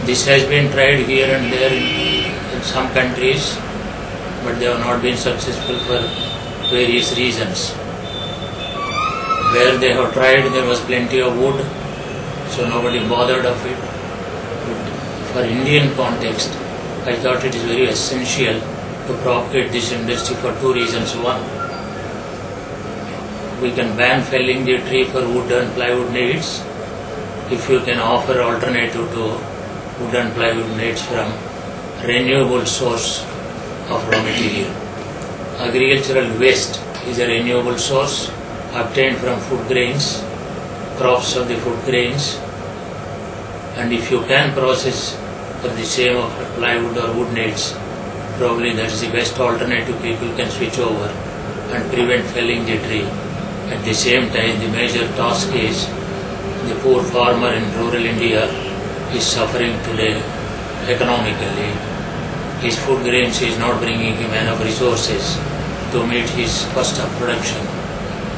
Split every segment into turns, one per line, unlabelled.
This has been tried here and there in some countries, but they have not been successful for various reasons. Where they have tried, there was plenty of wood, so nobody bothered of it. But for Indian context, I thought it is very essential to propagate this industry for two reasons. One, we can ban felling the tree for wood and plywood needs if you can offer alternative to wood and plywood needs from renewable source of raw material. Agricultural waste is a renewable source obtained from food grains, crops of the food grains, and if you can process for the same of plywood or wood needs, probably that is the best alternative. People can switch over and prevent felling the tree. At the same time, the major task is the poor farmer in rural India is suffering today economically. His food grains is not bringing him enough resources to meet his cost of production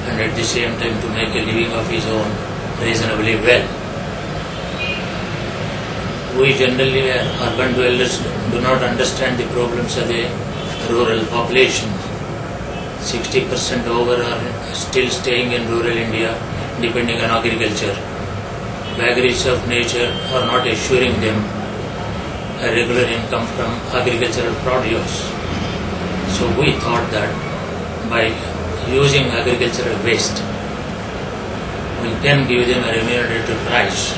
and at the same time to make a living of his own reasonably well. We generally, urban dwellers, do not understand the problems of the rural population. 60% over are still staying in rural India depending on agriculture. Vagaries of nature are not assuring them a regular income from agricultural produce. So we thought that by using agricultural waste, we can give them a remunerative price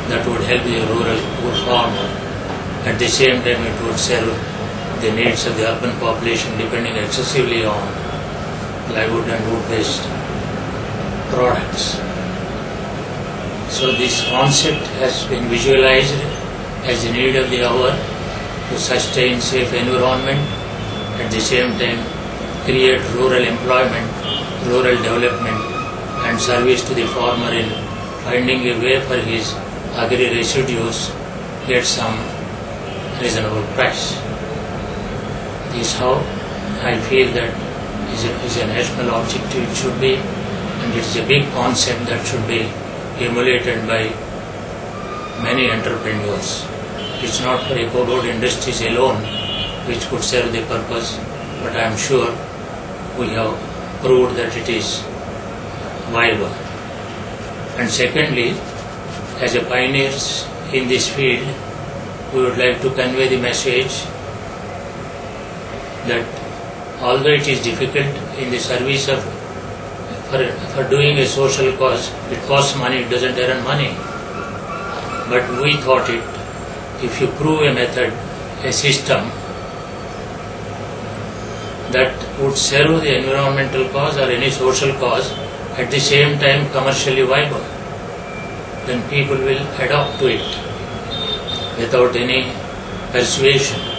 that would help the rural poor farmer. At the same time, it would serve the needs of the urban population depending excessively on plywood and wood-based products. So this concept has been visualized as the need of the hour to sustain safe environment, at the same time create rural employment, rural development and service to the farmer in finding a way for his agri residues get some reasonable price. This is how I feel that is a national objective it should be, and it is a big concept that should be emulated by many entrepreneurs. It's not for eco-board industries alone which could serve the purpose, but I am sure we have proved that it is viable. And secondly, as a pioneers in this field, we would like to convey the message that although it is difficult in the service of for doing a social cause, it costs money, it doesn't earn money. But we thought it, if you prove a method, a system that would serve the environmental cause or any social cause, at the same time commercially viable, then people will adopt to it without any persuasion.